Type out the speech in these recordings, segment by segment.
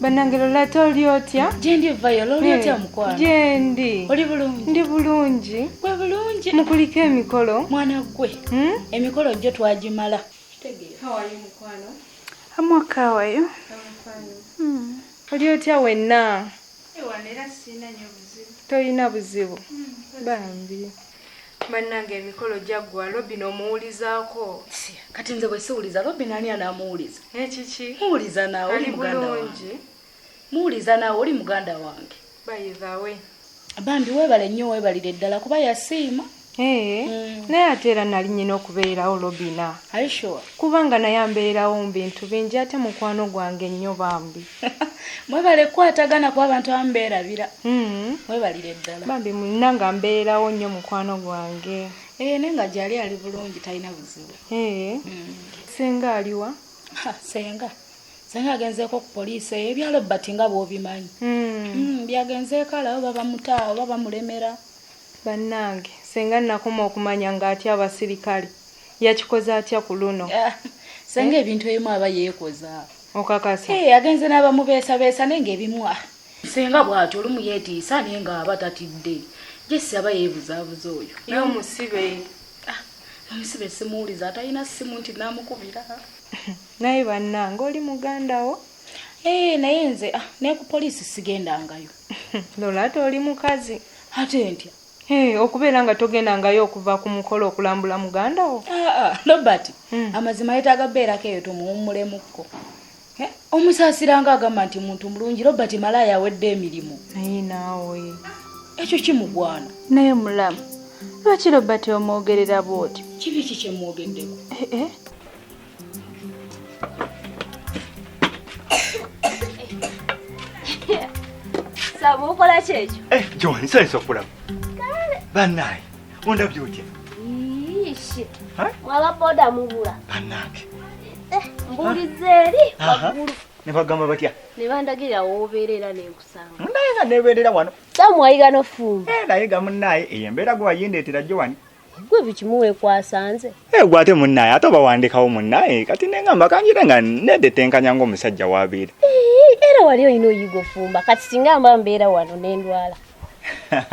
Banangelo lato oli otya? Jendi vayo loli otya mukwano. Jendi. Oli bulungi. Ndi bulungi. Gwe bulungi. Mukulika emikolo. Mwana gwe. Emikolo gyo twagimala. Tegeera. How are you mukwano? I'm okay, how are you? I'm fine. Oli otya wenna? Ewanera sina nyo buzibu. Toyina buzibu. Bambi. Bannange emikolo jaggwa Robin omuwulizaako. Kati nze bwe siwuliza Robin ani anamuwuliza? Ekiki? Muwuliza naawe oli muganda wange. Muwuliza naawe oli muganda wange. Bayivawe. Bambi weebale nnyo weebalire ddala kuba yasiima. Naye ate era nali nnyina okubeerawo Robina. Are you sure? Kubanga naye ambeerawo mu bintu bingi ate mukwano gwange nnyo bambi. Mwebale kwatagana ku abantu abamubeerabira. Weebalire ddala. Bambi mulina nga mbeerawo nnyo mukwano gwange. Naye nga gyali ali bulungi talina buzibu. Senga aliwa? Senga agenzeeko ku poliisi ebyalo bati nga bw'obimanyi. Byagenzeeko alawo baba mutaawo baba mulemera. Bannange senga nakoma okumanya nga atya abasirikale yakikoze atya ku luno. Senga ebintu ebimu aba yeekoza. Okakasa. Agenze n'abamubeesabeesa naye ng'ebimu senga bw'atyo olumu yeetiisa naye ng'aba tatidde. Jesi aba yeebuzaabuza oyo. Y'omusibe. Omusibe simuwuliza atalina ssimu nti naamukubira. Naye bannange oli mugandawo? Naye nze naye ku poliisi sigendangayo. Lola ate oli mukazi. Ate ntya? Okubeera nga togendangayo okuva ku mukolo okulambula mugandawo? Robert, amazima yeetaaga beerako eyo tumuwummulemukko. Omusaasira nga agamba nti muntu mulungi Robert malaaya awedde emirimu. Naye naawe. Ekyo kimugwana. Naye mulamu. Lwaki Robert omwogerera bw'oti? Kibi ki kye mwogeddeko? Samu ukola kyekyo? John, nsanyusa okulaba. Bannange, ondabye otya? Iishi. Mwaba boda mubula. Bannange. Mbulize eri waggulu. Ne bagamba batya? Ne bandagira w'obeerera n'enkusanga. Naye nga neebeerera wano. Samu ayiga n'ofumba. Naye ga munnaye embeera gwe wayindeetera jjo wani. Gwe bikimuwe kwasanze. Gwe ate munnaye ate oba wandikawo munnaye kati nengamba kanjire nga nedetenkanya ng'omusajja w'abeera. Era wali olina oyiga ofumba kati singa mba mbeera wano n'endwala.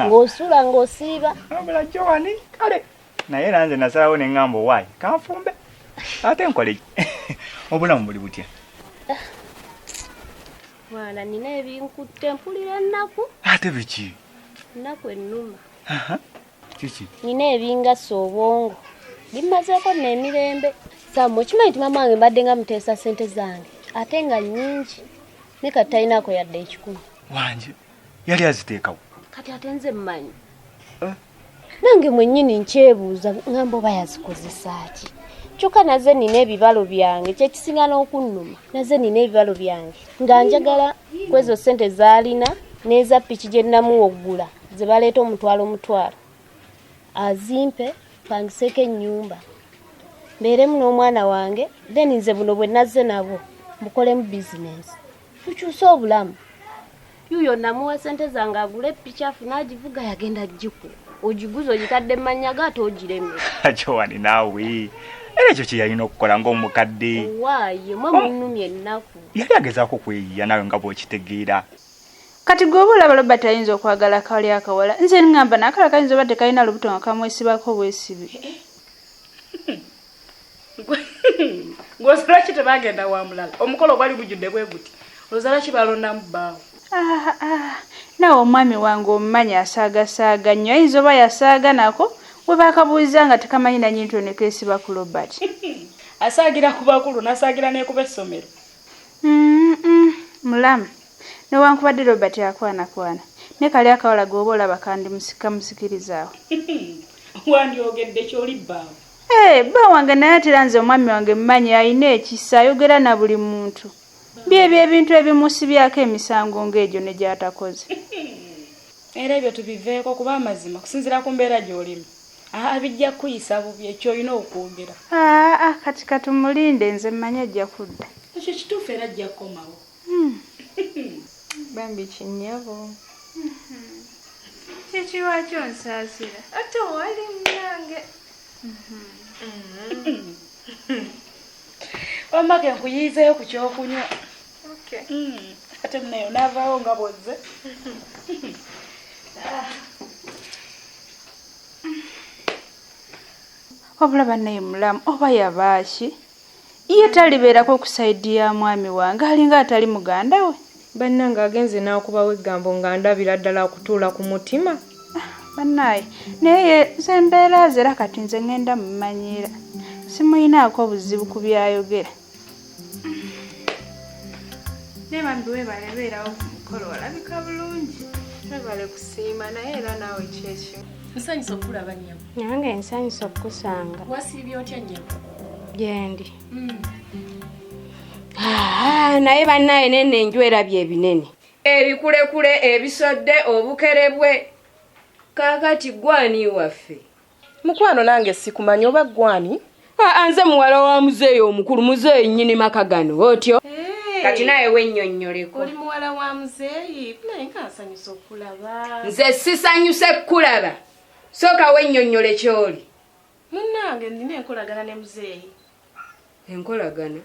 Ng'osula ng'osiiba. Abula jjo wani kale. Naye era nze nasalawo ne ŋŋamba owaayi kanfumbe. Ate nkole ki? Obulamu buli butya? Mwana nina ebinkutte mpulira ennaku. Ate biki? Ennaku ennuma. Kiki? Nina ebingasa obwongo. Bimazeeko n'emirembe. Samu okimanyi nti mama wange mbadde nga muteesa ssente zange ate nga nnyingi. Ne kati talinaako yadde 10. Wanje yali aziteekawo. Kati ate nze mmanyi. Nange mwennyini nkyebuuza ngamba oba yazikozesa ki. Kyokka naze nina ebibalo byange kyekisinga n'okunnuma. Naze nina ebibalo byange nga njagala kwezo ssente zaalina n'eza piki gye nnamuwa okugula ze baleeta omutwalo azimpe pangiseeko ennyumba mbeeremu n'omwana wange then nze buno bwe nazze nabo mukolemu bizinensi tukyuse obulamu. Yuyo namuwa ssente zange agule piki afuna agivuga yagenda gikula ogiguza ogitadde mu mannya ge ate ogiremera. Joani naawe era ekyo kye yalina okukola ng'omukadde. Waaye mwe munnumya ennaku. Yali agezaako kweyiya nawe nga bw'okitegeera. Kati gwe oba olaba Robert ayinza okwagala kali akawala nze ngamba n'akala kayinza obadde kalina lubuto nga kamwesibako bwesibi. Ng'osala ki tebagenda wa mulala omukolo gwali gujjudde bwe guti olowooza ki balondamu bbaawo? Nawe omwami wange omumanyi asaagasaaga nnyo ayinza oba yasaaga nako bwe baakabuuliza nga tekamanyi nanyinto ne keesiba ku Robert. Asaagira ku bakulu n'asaagira n'ekuba essomero. Mulamu newankubadde Robert yakwana ne kali akawala g'oba olaba kandi kamusikirizaawo. Wandyogedde ky'oli bbaawo. Bba wange naye atera nze omwami wange mmanyi alina ekisa ayogera na buli muntu. Byebyo ebintu ebimusibyako emisango ng'egyo ne gy'atakoze. Era ebyo tubiveeko kuba amazima kusinziira ku mbeera gy'olimu. Bijja kuyisa bubi ekyo olina okwogera. Kati katumulinde nze mmanyi ajja kudda. Ekyo kituufu era ajja kukomawo. Bambi kinnyabo. Kikiwa kyonsaasira ate wali munange. Wamma ke nkuyiizeeyo ku kyokunywa. Okay. ate nayo navaawo nga bwozze. Wabula bannaye mulamu oba yabaaki ye talibeerako okusaidi ya mwami wange alinga atali muganda we. Bannange agenze n'akubawo eggambo nga ndabira ddala okutuula ku mutima. Bannaye naye nze mbeera ze era kati nze ngenda mumanyira simuyinaako obuzibu ku byayogera. Naye bambi weebale beerawo ku mukolo walabika bulungi. Webale kusiima naye era naawe kyekyo. Nsanyusa okulaba nnyabo. Nange nsanyusa okukusanga. Wasiibye otya nnyabo? Gyendi. Naye bannaye nene enju erabye ebinene. Ebikulekule ebisodde obukerebwe. Kaakati gwani waffe. Mukwano nange sikumanya oba gwani? Nze muwala wa muzeeyi omukulu muzeeyi nnyini maka gano otyo. Kati naye wennyonnyoleko. Oli muwala wa muzeeyi naye nga nsanyusa okulaba. Nze sisanyuse kulaba. Sooka wennyonnyole ky'oli. Munnange nina enkolagana ne muzeeyi. Enkolagana?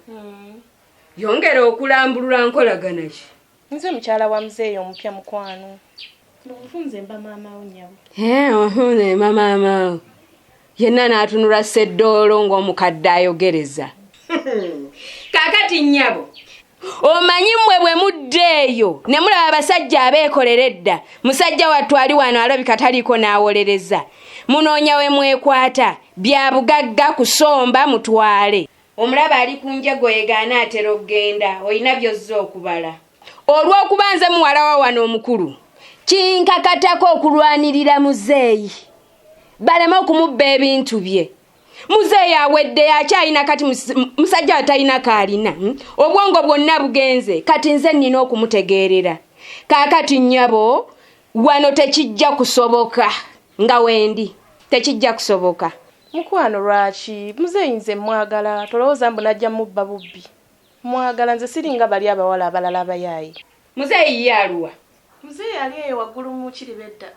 Yongera okulambulula nkolagana ki? Nze mukyala wa muzeeyi omupya mukwano. Nfunze mba maamawo nnyabo. Ofunze mba maamawo. Yenna n'atunula Sseddoolo ng'omukadde ayogereza. Kaakati nnyabo. Omanyi mmwe bwe muddeeyo ne mulaba abasajja abeekolera edda musajja wattu ali wano alabika taliiko n'awolereza munoonya we mwekwata bya bugagga kusomba mutwale omulaba ali ku njego yegaana atera okugenda olina byozza okubala olw'okuba nze muwala wa wano omukulu kinkakatako okulwanirira muzeeyi baleme okumubba ebintu bye. Muzeeyi awedde akyalina kati musajja atalina kaalina obwongo bwonna bugenze kati nze nnina okumutegeerera. Kaakati nnyabo wano tekijja kusoboka nga wendi tekijja kusoboka. Mukwano lwaki muzeeyi nze mwagala tolowooza mbu najja mubba bubbi. Mwagala nze siringa bali abawala abalala abayaayi. Muzeeyi ye aluwa? Muzeeyi ali eyo waggulu mu KIRIBEDDA.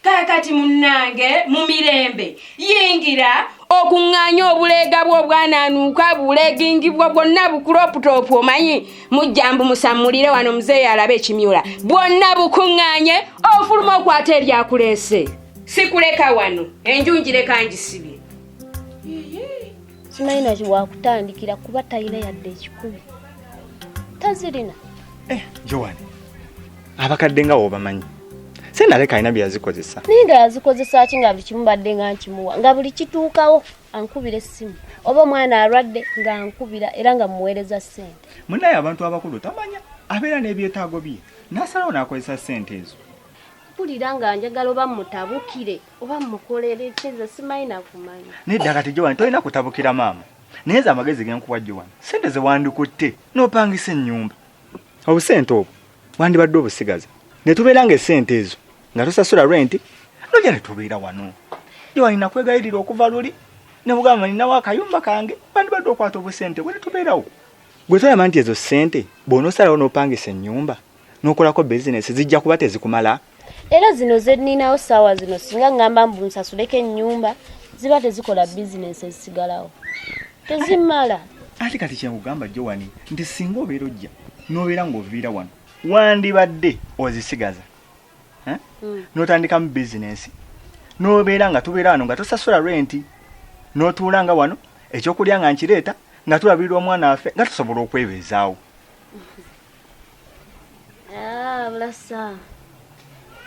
Kaakati munnange mu mirembe yingira okuŋŋaanya obuleega bw'obwanaanuuka buleegingibwa bwonna bukuloputopu omanyi mujjambu musammulire wano muzeeyi alabe ekimyula bwonna bukuŋŋaanye ofuluma okwata eryakuleese sikuleka wano enju ngireka ngisibye. Simanyi naki wakutandikira kuba tayina yadde ekikubi tazirina. Joan abakadde nga obamanyi senaleka alina byazikozesa naye nga yazikozesa ki nga buli kimu badde nga nkimuwa nga buli kituukawo ankubira essimu oba omwana alwadde nga ankubira era nga muweereza ssente. munaye abantu abakulu tamanya abeera n'ebyetaago bye n'asalawo n'akozesa ssente ezo. mpulira nga njagala oba mutabukire oba mukolere kyeza simanyi nakumanya. Nedda kati Joan tolina kutabukira maama naye ze amagezi genkuwa Joan ssente ze wandikutte n'opangisa ennyumba obusente obwo wandibadde obusigaza ne tubeera ng'essente ezo nga tosasula renti nojja ne tubeera wano. Joan nakwegayirira okuva luli ne bugamba ninawo akayumba kange wandibadde okwata obusente bwe ne tubeerawo. Gwe toyama nti ezo ssente bw'onoosalawo n'opangisa ennyumba n'okolako bizinesi zijja kuba tezikumala. Era zino ze nninawo ssaawa zino singa ngamba mbu nsasuleko ennyumba ziba tezikola bizinesi ezisigalawo tezimala. Ate kati kyekugamba Joan nti singa obeera ojja n'obeera ng'oviira wano wandibadde ozisigaza n'otandikamu bizinesi n'obeera nga tubeera wano nga tosasula renti n'otuula nga wano ekyokulya nga nkireeta nga tulabirira omwana waffe nga tusobola okwebeezaawo. Bulasa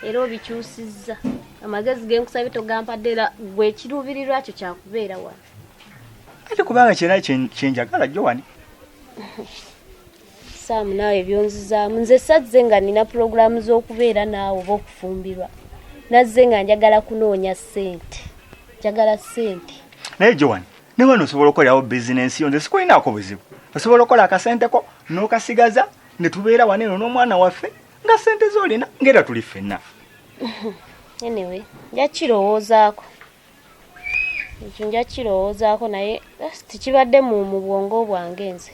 era obikyusizza amagezi genkusabye togampadde era gwe ekiruubirirwa kyo kyakubeera wano. Ate kubanga kyena kyenjagala Joan. Saamu naawe byonzizaamu nze sazze nga nina pulogulaamu z'okubeera naawe oba okufumbirwa nazze nga njagala kunoonya ssente njagala ssente. Naye Joan ne wano osobola okukolerawo bizinensi yo nze sikulinaako buzibu osobola okukola akasenteko n'okasigaza ne tubeera wano eno n'omwana waffe nga ssente z'olina ng'era tuli ffenna. Anyway njakirowoozaako ekyo njakirowoozaako naye tikibadde mu bwongo bwange nze.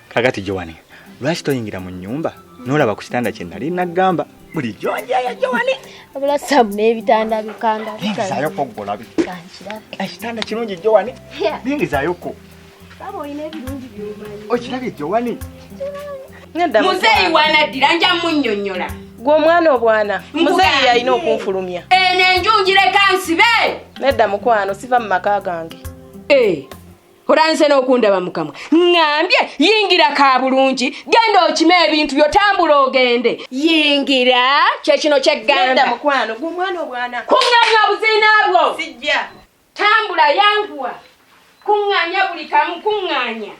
Kakati Joan lwaki toyingira mu nnyumba n'olaba ku kitanda kye nali nagamba bulijjo njaya Joan. Abula Saamu n'ebitanda bikanda bingizaayoko ggolabi kankirabe ekitanda kirungi Joan bingizaayoko aba olina ebirungi by'omanyi. okirabye Joan Muzeeyi wanaddira nja munnyonnyola. Gwe omwana obwana. Muzeeyi yalina okunfulumya. Nenjungire kansibe. Nedda mukwano siva mu maka gange. Olanse n'okundaba mukamwa. Ngambye yingira ka bulungi, genda okime ebintu byo tambula ogende. Yingira kye kino kyeggamba. Nedda mukwano gwe omwana obwana. Kuŋŋaanya obuziina bwo. Sijja. Tambula yanguwa. Kuŋŋaanya buli kamu kuŋŋaanya.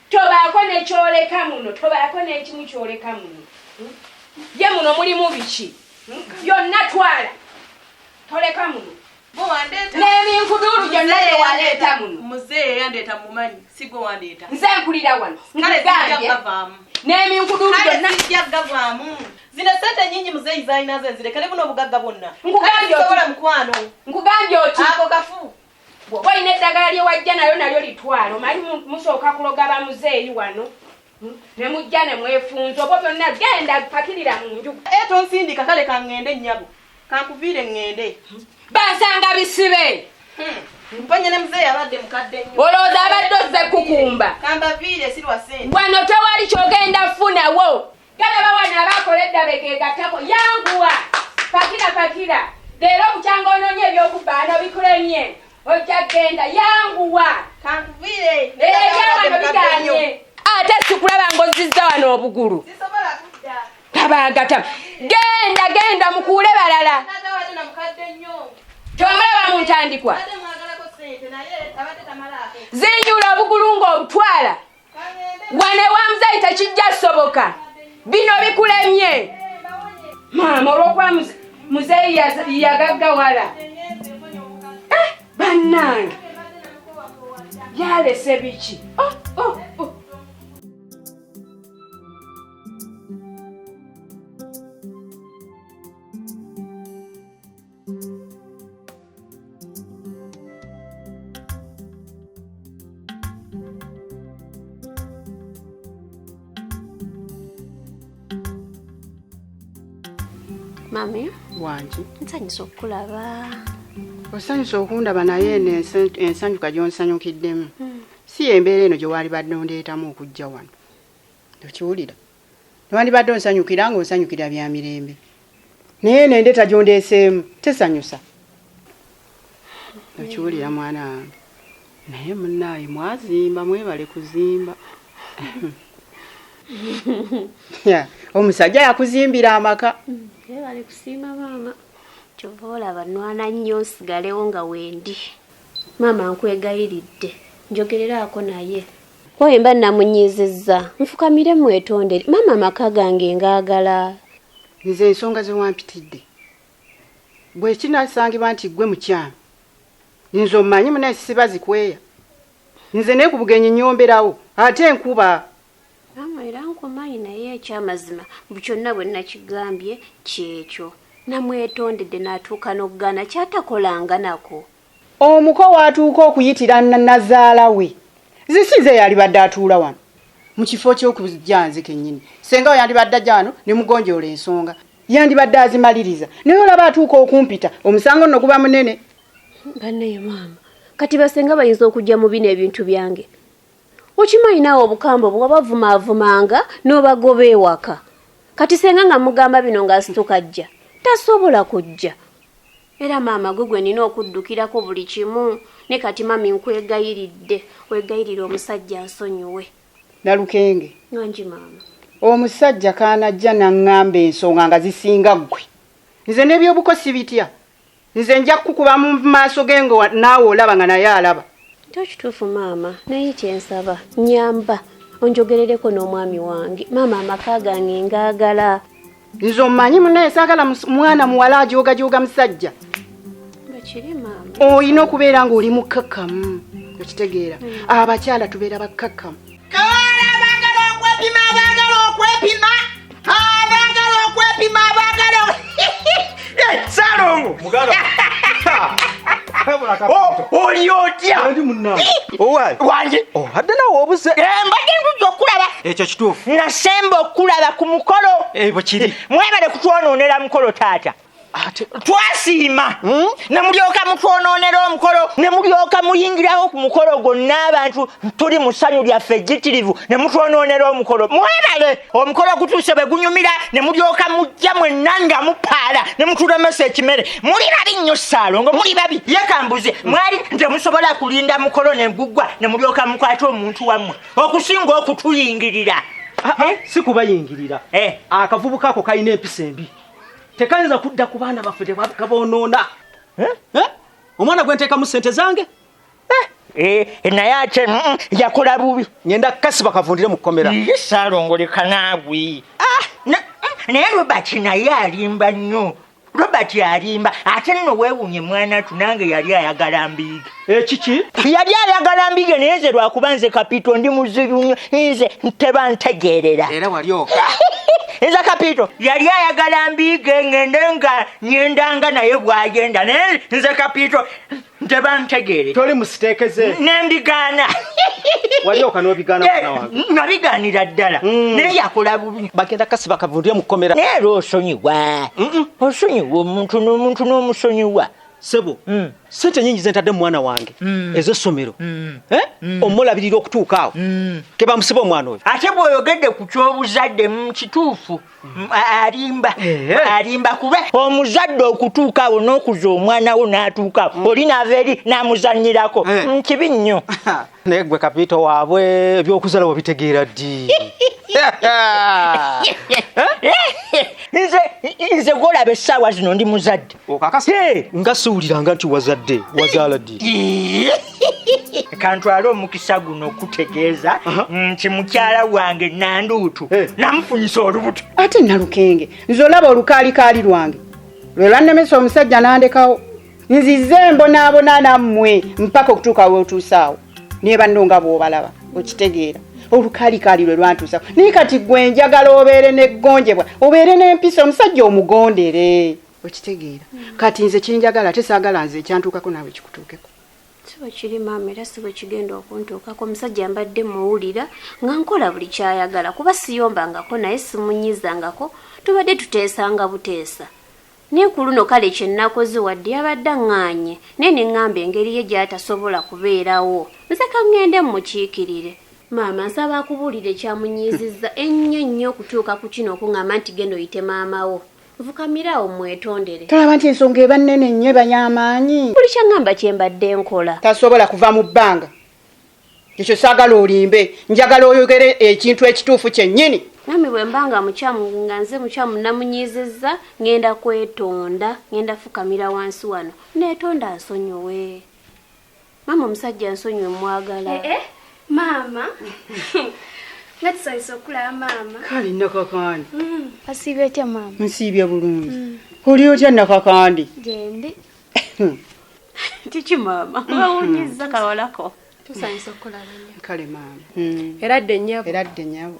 Tobaako ne kyoleka muno, tobaako n'ekimu kyoleka muno. Ye muno mulimu biki? Byonna twala. Toleka muno. N'ebinkuduulu byonna tewaleeta muno. Muzeeyi yandeeta mumanyi, si gwe wandeeta. Nze nkulira wano. Kale sijja gavaamu. N'ebinkuduulu byonna. Kale sijja gavaamu. Zino ssente nnyingi muzeeyi z'alina ze nzirekere buno obugagga bwonna. Nkugambye oti. Mukwano. Nkugambye oti. Ako kafu. Bw'oba olina eddagala lye wajja nalyo litwala. Omanyi musooka kuloga bamuzeeyi wano. Ne mujja ne mwefunza. Obwo byonna genda pakirira mu nju. Tonsindika kale kaŋŋende nnyabo. Kankuviire ŋŋende. Bansanga bisibe. Mpanye ne muzeeyi abadde mukadde nnyo. Olowooza abadde ozze kukumba. Kambaviire si lwa ssente. Wano tewali ky'ogenda funawo. Galaba wano abaakola eddabe geegattako. Yanguwa. Pakira. Leero bukyanga onoonye ebyokubbaano bikulemye. Ojja genda yanguwa. Kankuviire. Wano biganye. Ate sikulaba ng'ozizza wano obugulu. Sisobola kudda. Tabagata. Genda mukuule balala. Tomulaba mu ntandikwa. Zinjula obugulu ng'obutwala. Wane wa muzeeyi tekijja soboka. Bino bikulemye. Maama olw'okuba muzeeyi yagaggawala. Bannange. Yalese biki? Mami, wangi. Nsanyusa okulaba. Osanyusa okundaba naye ensanyuka gy'onsanyukiddemu. Si embeera eno gye wali badde ondeetamu okujja wano. Okiwulira? Newandibadde onsanyukira ng'onsanyukira bya mirembe. Naye n'endeeta gy'ondeeseemu tesanyusa. Okiwulira mwana wange? Naye munnaawe mwazimba mwebale kuzimba. Omusajja yakuzimbira amaka. Mwebale kusiima maama. Kyova olaba nwana nnyo nsigalewo nga wendi. Maama nkwegayiridde. Njogereraako naye. Wemba namunyizizza. Nfukamire mwetondere. Maama amaka gange ngaagala. Nze ensonga ze wampitidde. Bwe kinasangibwa nti ggwe mukyama. Nze omanyi munaye sisiba zikweya. Nze ne ku bugenyi nyomberawo. Ate enkuba. Maama era nkumanyi naye ekyamazima. Buli kyonna bwe nakigambye kyekyo. Namwetondedde n'atuuka n'okugaana kyatakolanga nako. Omuko watuuka okuyitira nazaala we. Zisize yalibadde atuula wano. Mu kifo ky'okujja nze kennyini. Senga yandibadde ajja wano ne mugonjoola ensonga. Yandibadde azimaliriza. Naye olaba atuuka okumpita. Omusango nno guba munene. Bannaye maama. Kati basenga bayinza okujja mu bino ebintu byange. Okimanyi naawe obukambo bw'abavumaavumanga n'obagoba ewaka. Kati senga nga mugamba bino ng'asituka ajja. Tasobola kujja. Era maama gwe nina okuddukirako buli kimu. Ne kati mami nkwegayiridde. Wegayirira omusajja nsonyiwe. Nalukenge. Nganji maama. Omusajja kaanajja n'angamba ensonga nga zisinga ggwe. Nze n'ebyobukosi bitya. Nze nja kukuba mu maaso ge ngo naawe olaba nga naye alaba. Kituufu maama. Naye kyensaba. Nyamba. Onjogerereko n'omwami wange. Maama amaka gange ngaagala. Nze omanyi munaye saagala mwana muwala ajooga musajja. Bakiri maama. Olina okubeera ng'oli mukkakkamu. Okitegeera. Abakyala tubeera bakkakkamu. Kawala abaagala okwepima abaagala. Salongo. Mugala. Oli otya? Ndi munna. Owali. Wange. Hadde nawo obuze. Mbadde nkujja okulaba. Ekyo kituufu. Nasemba okulaba ku mukolo. Bwe kiri. Mwebale kutwonoonera mukolo taata. twasiima ne mulyoka mutwonoonera omukolo ne mulyoka muyingirawo ku mukolo gwonna abantu tuli mu ssanyu lyaffe ejjitirivu ne mutwonoonera omukolo mwebale omukolo gutuuse bwe gunyumira ne mulyoka mujja mwenna nga mupaala ne mutulemesa ekimere muli babi nnyo Ssaalongo muli babi yekambuze mwali nte musobola kulinda mukolo ne guggwa ne mulyoka mukwate omuntu wammwe okusinga okutuyingirira si kubayingirira akavubuka ako kalina empisa embi tekayinza kudda ku baana baffe tebaboonoona omwana gwe nteekamu ssente zange naye ate yakola bubi ngenda kasiba kavundire mu kkomera ye Ssaalongo leka naagwe naye Robert naye alimba nnyo Robert alimba ate nno weewunye mwana tunange yali ayagala mbiige kiki yali ayagala mbiige naye nze lwakuba nze Kapito ndi muzibu nnyo nze teba ntegeerera era walyoka nze Kapito yali ayagala mbiige ngende nga nyendanga naye bwagenda naye nze Kapito teba ntegeerera toli musiteekeze nembigaana walyoka n'obigaana mwana wange nabigaanira ddala naye yakola bubi bagenda kasiba kavundire mu kkomera naye era osonyiwa osonyiwa omuntu n'omusonyiwa sebo sente nyingi zentadde mu mwana wange ez'essomero omulabirira okutuuka awo ke bamusiba omwana oyo ate bw'oyogedde ku ky'obuzadde kituufu alimba kuba omuzadde okutuuka awo n'okuza omwana wo n'atuuka awo oli n'ava eri n'amuzannyirako kibi nnyo naye gwe Kapito waabwe ebyokuzala wabitegeera ddi nze gwolaba essaawa zino ndi muzadde nga siwuliranga nti wazaala ddi kantwale omukisa guno okutegeeza nti mukyala wange Nanduutu namufunyisa olubuto ate Nalukenge nze olaba olukaalikaali lwange lwe lwannemesa omusajja n'andekawo nzize mbonaabona nammwe mpaka okutuuka weotuusaawo naye banno nga bw'obalaba okitegeera olukaalikaali lwe lwantuusaawo naye kati gwe njagala obeere n'eggonjebwa obeere n'empisa omusajja omugondere okitegeera kati nze kinjagala ate saagala nze ekyantuukako naawe kikutuukeko siwe kiri maama era siwe kigenda okuntuukako omusajja mbadde muwulira nga nkola buli kyayagala kuba siyombangako naye simunyizangako tubadde tuteesanga buteesa naye ku luno kale kyennakoze wadde yabadde aŋŋaanye naye ne ŋŋamba engeri ye gy'atasobola kubeerawo nze kaŋŋende mmukiikirire maama nsaba akubuulira ekyamunyizizza ennyo okutuuka ku kino okuŋŋamba nti genda oyite maamawo nfukamirawo mwetondere tolaba nti ensonga eba nnene nnyo ebanyamaanyi buli kyaŋŋamba kyembadde nkola tasobola kuva mu bbanga ekyo saagala olimbe njagala oyogere ekintu ekituufu kyennyini nami bwe mbanga mukyamu nga nze mukyamu namunyizizza ngenda kwetonda ngenda fukamira wansi wano neetonda nsonyiwe maama omusajja nsonyiwe mwagala maama nga tusanyusa okulaba maama kale nakakandi asiibye otya maama nsiibye bulungi oli otya nakakandi gyendi kiki maama bawunyizza kawalako tusanyusa okulaba kale maama eradde nnyabo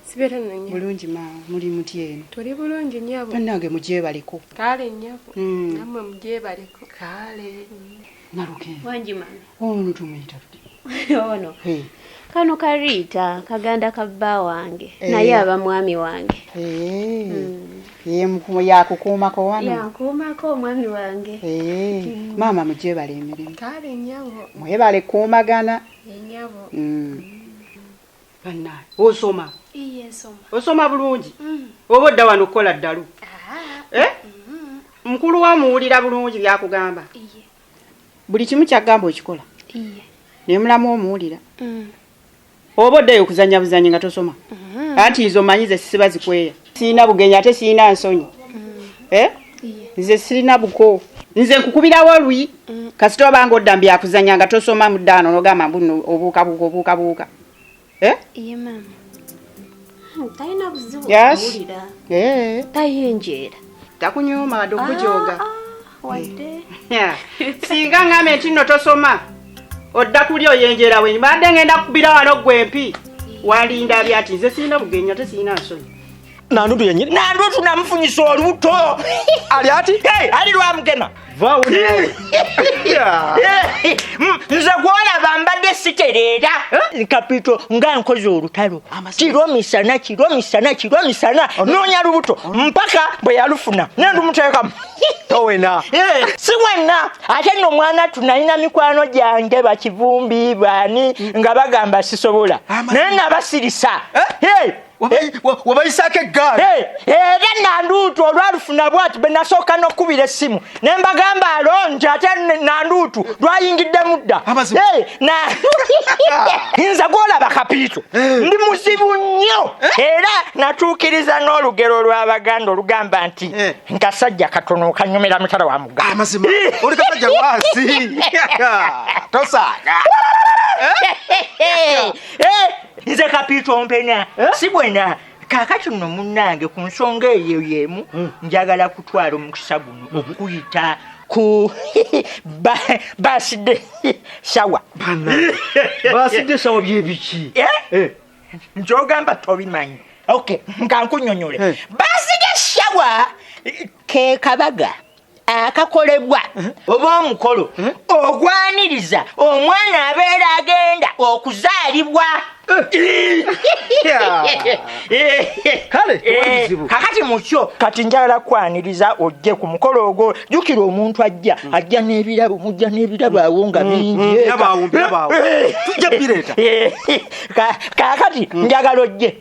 sibeera nonye bulungi maama muli mutya eno tuli bulungi nnyabo bannange mugyebaleko kale nnyabo nammwe mugyebaleko kale Nalukenge wangi maama ono tumuyita ono kano Kariita kaganda ka bba wange naye aba mwami wange ye yakukuumako wano yankuumako omwami wange maama mugyebala emirimu kale nnyabo mwebale kuumagana ennyabo bannaye osoma iye nsoma osoma bulungi oba odda wano okukola ddalu mukulu wamuwulira bulungi byakugamba buli kimu kyagamba okikola naye mulamu omuwulira oba oddayo okuzanya buzanyi nga tosoma anti nze omanyi ze sisiba zikweya siina bugenyi ate siina nsonyi nze sirina buko nze nkukubirawo oluyi kasita obanga odda mbyakuzanya nga tosoma mu ddaano nogamba mbuno obuukabuuka iye maama talina buzibu Yes. kuwulira tayinjeera takunyuma wadde okujoga wadde singa ngambe nti nno tosoma odda kuli oyenjera wenyi badde ngenda kukubira wano gwempi walinda byati nze sirina bugenyi ate sirina nsonyi Nanduutu yennyini Nanduutu namufunyisa olubuto ali ati ali lwamugema vaawo nze gwolaba mbadde siterera kapito nga nkoze olutalo kiro misana nonya lubuto mpaka bwe yalufuna nendumuteekamu towena si wenna ate nno mwana tunalina mikwano gyange bakivumbi bani nga bagamba sisobola naye nabasirisa wabayisako eggaali era nanduutu olwalufuna bwati benasooka n'okkubira essimu ne mbagamba alonje ate nanduutu lwayingidde mudda nza gwolaba kapiito ndi muzibu nnyo era natuukiriza n'olugero lw'Abaganda olugamba nti nkasajja katono okanyumira mutala wa mugga amazima oli kasajja lwasi tosaaga nze kapiito mpenya si bwena kakati nno munnange ku nsonga eyo yemu njagala kutwala omukisa guno okuyita ku baside shawa baside shawa byebiki njogamba tobimanyi okay nkankunyonyole baside shawa ke kabaga akakolebwa oba omukolo ogwaniriza omwana abeera agenda okuzaalibwa kakati mukyo kati njagala kwaniriza ojje ku mukolo ogwo jjukira omuntu ajja n'ebirabo mujja n'ebirabo awo nga bingi kakati njagala ojje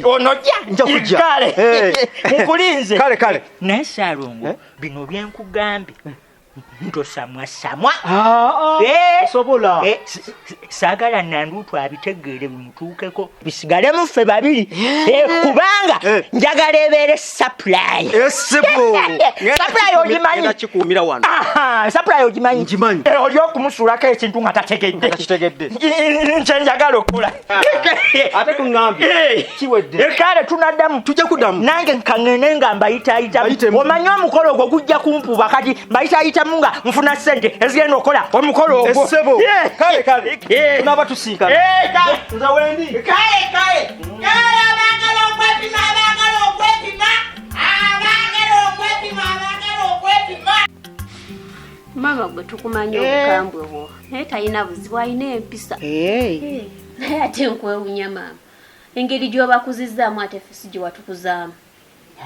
onojja kale mukulinze naye Saalongo bino byenkugambye ntosamwasamwa sobola saagala nanduutu abitegeere bimutuukeko bisigale muffe babiri kubanga njagala ebeere supply kikuumira wano supply ogimanyi oli okumusuulako ekintu nga tategedde nkyenjagala okukola ate tuŋŋambye kiwedde kale tunaddamu tujja kuddamu nange nkaŋŋene nga mbayitaayitamu omanyi omukolo ogwo gujja kumpuba kati mbayitaayitamu nga nfuna ssente ezigenda okukola omukolo ogwo essebo kale tunaba tusinkana nze wendi kale abagala okwepima mama gwe tukumanya obukambwe bwo naye talina buzibu alina empisa naye ate nkwewunya maama engeri gy'obakuzizzaamu ate ffe si gye watukuzaamu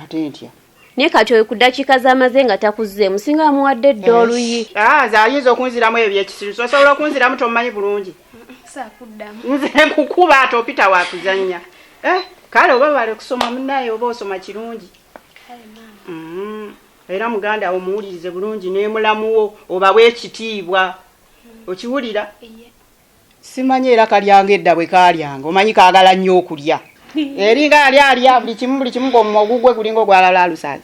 ate ntya naye kati oyo ku ddakiika z'amaze nga takuzzeemu singa amuwadde edda oluyi ayinza okunziramu ebyo ekisiru sosobola okunziramu tomumanyi bulungi saakuddamu nze nkukuba ate opita wakuzannya kale oba bale kusoma munnaye oba osoma kirungi era muganda omuwulirize bulungi n'emulamuwo oba bwekitiibwa okiwulira simanyi era kalyanga edda bwe kalyanga omanyi kaagala nnyo okulya eringa alya buli kimu ng'omumwa ogugwe gulinga ogwalala alusazi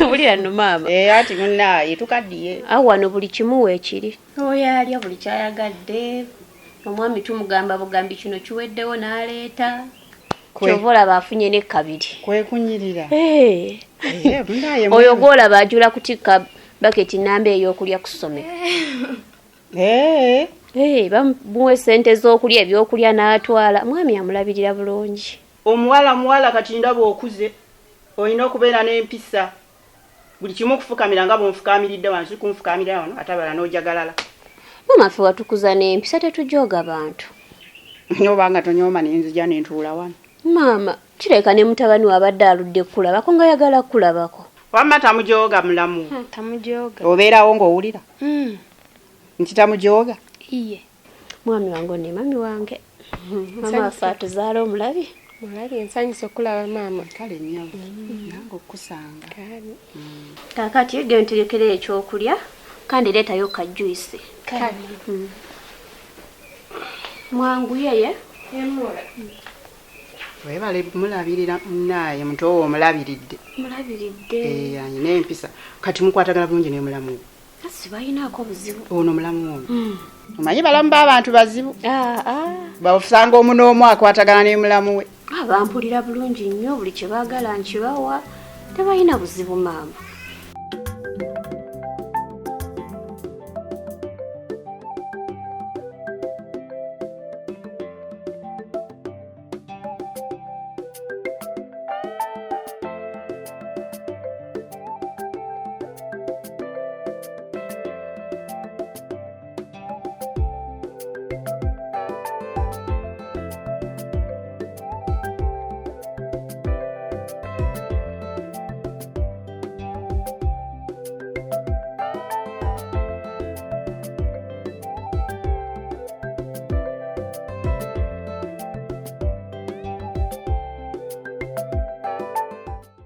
bulira nno maama ati munnaye tukaddiye awo wano buli kimu weekiri oyo alya buli kyayagadde omwami tumugamba bugambi kino kiweddewo n'aleeta kyova olaba afunye ne kabiri kwekunyirira oyo gwolaba ajula kutikka baketi namba ey'okulya ku ssomero bamuwa sente z'okulya ebyokulya n'atwala mwami amulabirira bulungi omuwala kati ndaba okuze olina okubeera n'empisa buli kimu okufukamira nga bwonfukamiridde wano si kunfukamirira wano atabala n'ojagalala mama ffe watukuza n'empisa tetujooga bantu nyobanga tonyooma nenzija nentuula wano maama kireka ne mutabani wabadde aludde kulabako nga yagala kulabako wamma tamujooga mulamu tamujooga obeerawo ng'owulira nti tamujooga iye mwami wange ne mami wange mama waffe atuzaala omulabi mulabi ensanyusa okulaba maama kale nnyo nange okukusanga kaakati egyo nterekera ekyokulya kandi leetayo kajuyisi mwangu yeye webale mulabirira munaaye mutowo omulabiridde ayina empisa kati mukwatagala bulungi nemulamu asi balinaako buzibu ono mulamu ono omanyi balamu b'abantu bazibu bafusanga omu n'omu akwatagana nemulamu we bampulira bulungi nnyo buli kye baagala nkibawa tebalina buzibu maama